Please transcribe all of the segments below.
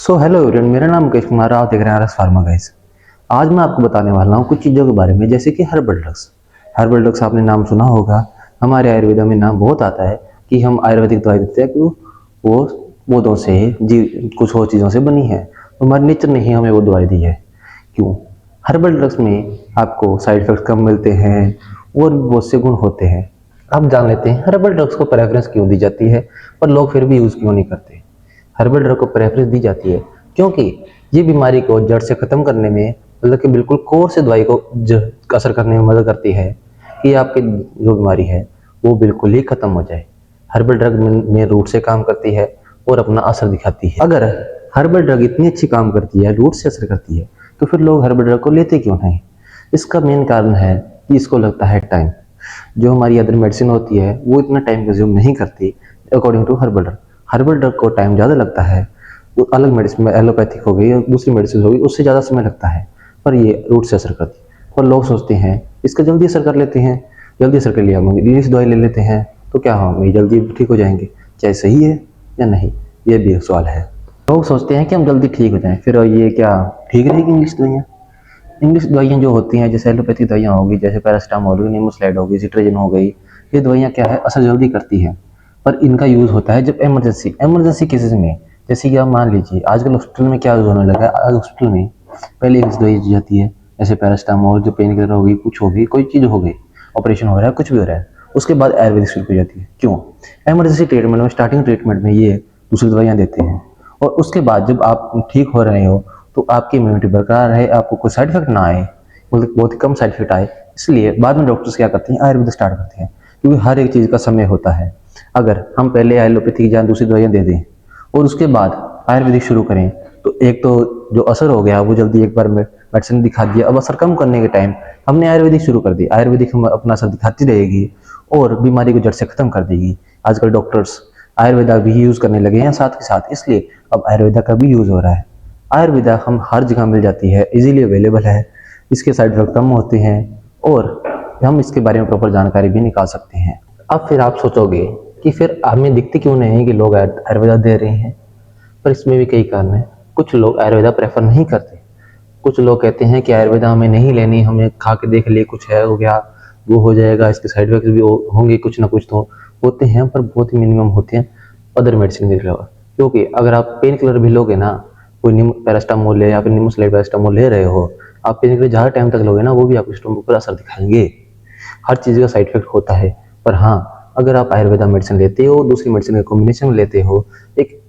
Hello everyone, मेरा नाम मुकेश कुमार, आप देख रहे हैं आरएस फार्मा गाइस। आज मैं आपको बताने वाला हूँ कुछ चीज़ों के बारे में, जैसे कि हर्बल ड्रग्स। हर्बल ड्रग्स आपने नाम सुना होगा। हमारे आयुर्वेदा में नाम बहुत आता है कि हम आयुर्वेदिक दवाई देते हैं कि वो पौधों से जी कुछ और चीज़ों से बनी है। हमारे नेचर ने ही हमें वो दवाई दी है। क्यों? हर्बल ड्रग्स में आपको साइड इफेक्ट कम मिलते हैं और भी बहुत से गुण होते हैं। आप जान लेते हैं हर्बल ड्रग्स को प्रेफरेंस क्यों दी जाती है, पर लोग फिर भी यूज़ क्यों नहीं करते। हर्बल ड्रग को प्रेफरेंस दी जाती है क्योंकि ये बीमारी को जड़ से खत्म करने में, मतलब कि बिल्कुल कोर से दवाई को असर करने में मदद करती है कि आपकी जो बीमारी है वो बिल्कुल ही खत्म हो जाए। हर्बल ड्रग में रूट से काम करती है और अपना असर दिखाती है। अगर हर्बल ड्रग इतनी अच्छी काम करती है, रूट से असर करती है, तो फिर लोग हर्बल ड्रग को लेते क्यों नहीं? इसका मेन कारण है कि इसको लगता है टाइम। जो हमारी अदर मेडिसिन होती है वो इतना टाइम कंज्यूम नहीं करती according to herbal drug. Herbal drug को टाइम ज़्यादा लगता है। वो अलग मेडिसिन में एलोपैथिक हो गई या दूसरी मेडिसिन हो गई, उससे ज़्यादा समय लगता है, पर ये रूट से असर करती है। और लोग सोचते हैं इसका जल्दी असर कर लेते हैं, जल्दी असर कर लिया हम इंग्लिश दवाई ले लेते हैं तो क्या हम ये जल्दी ठीक हो जाएंगे। क्या सही है या नहीं, ये भी एक सवाल है। लोग सोचते हैं कि हम जल्दी ठीक हो जाएं, फिर ये क्या ठीक रहेगी इंग्लिश दवाइयाँ? इंग्लिश दवाइयाँ जो होती हैं, जैसे एलोपैथिक दवाइयाँ होगी, जैसे पैरासिटामोल हो गई, निमोस्लाइड हो गई, सिट्राजिन हो गई, ये दवाइयाँ क्या है, असर जल्दी करती हैं। पर इनका यूज़ होता है जब इमरजेंसी केसेस में। जैसे कि आप मान लीजिए आजकल हॉस्पिटल में क्या यूज़ होने लगा है। आज हॉस्पिटल में पहले इंग्लिश दवाई दी जाती है, जैसे पैरासिटामोल, जो पेन किलर हो गई, कुछ हो गई, कोई चीज़ हो गई, ऑपरेशन हो रहा है, कुछ भी हो रहा है, उसके बाद आयुर्वेदिक शुरू हो जाती है। क्यों? इमरजेंसी ट्रीटमेंट में, स्टार्टिंग ट्रीटमेंट में ये दूसरी दवाइयाँ देते हैं, और उसके बाद जब आप ठीक हो रहे हो तो आपकी इम्यूनिटी बरकरार रहे, आपको कोई साइड इफेक्ट ना आए, मतलब बहुत ही कम साइड इफेक्ट आए, इसलिए बाद में डॉक्टर्स क्या करते हैं, आयुर्वेद स्टार्ट करते हैं। क्योंकि हर एक चीज़ का समय होता है। अगर हम पहले एलोपैथिक या दूसरी दवाइयाँ दे दें और उसके बाद आयुर्वेदिक शुरू करें, तो एक तो जो असर हो गया वो जल्दी एक बार में मेडिसिन दिखा दिया, अब असर कम करने के टाइम हमने आयुर्वेदिक शुरू कर दी, आयुर्वेदिक हम अपना असर दिखाती रहेगी और बीमारी को जड़ से खत्म कर देगी। आजकल डॉक्टर्स आयुर्वेदा भी यूज़ करने लगे हैं साथ के साथ, इसलिए अब आयुर्वेदा का भी यूज़ हो रहा है। आयुर्वेदा हम हर जगह मिल जाती है, इजीली अवेलेबल है, इसके साइड इफेक्ट कम होते हैं और हम इसके बारे में प्रॉपर जानकारी भी निकाल सकते हैं। अब फिर आप सोचोगे कि फिर हमें दिखती क्यों नहीं है कि लोग आयुर्वेदा दे रहे हैं, पर इसमें भी कई कारण हैं। कुछ लोग आयुर्वेदा प्रेफर नहीं करते। कुछ लोग कहते हैं कि आयुर्वेदा हमें नहीं लेनी, हमें खा के देख लिए, कुछ है हो गया, वो हो जाएगा, इसके साइड इफेक्ट भी होंगे, कुछ ना कुछ तो होते हैं, पर बहुत ही मिनिमम होते हैं अदर मेडिसिन के अलावा। क्योंकि अगर आप पेन किलर भी लोगे ना, कोई पैरासिटामोल ले या फिर निमोसिलाइड पैरासिटामोल ले रहे हो, आप पेन किलर ज़्यादा टाइम तक लोगे ना, वो भी आपके स्टोमक पर असर दिखाएंगे। हर चीज़ का साइड इफेक्ट होता है। पर हाँ, अगर आप आयुर्वेदा मेडिसिन लेते हो, दूसरी मेडिसिन के कॉम्बिनेशन में लेते हो, एक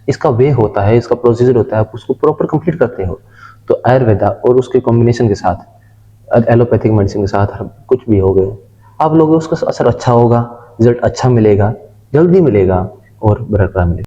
इसका वे होता है, इसका प्रोसीजर होता है, आप उसको प्रॉपर कंप्लीट करते हो, तो आयुर्वेदा और उसके कॉम्बिनेशन के साथ एलोपैथिक मेडिसिन के साथ कुछ भी हो गए, आप लोगों को उसका असर अच्छा होगा, रिजल्ट अच्छा मिलेगा, जल्दी मिलेगा और बरकरार मिलेगा।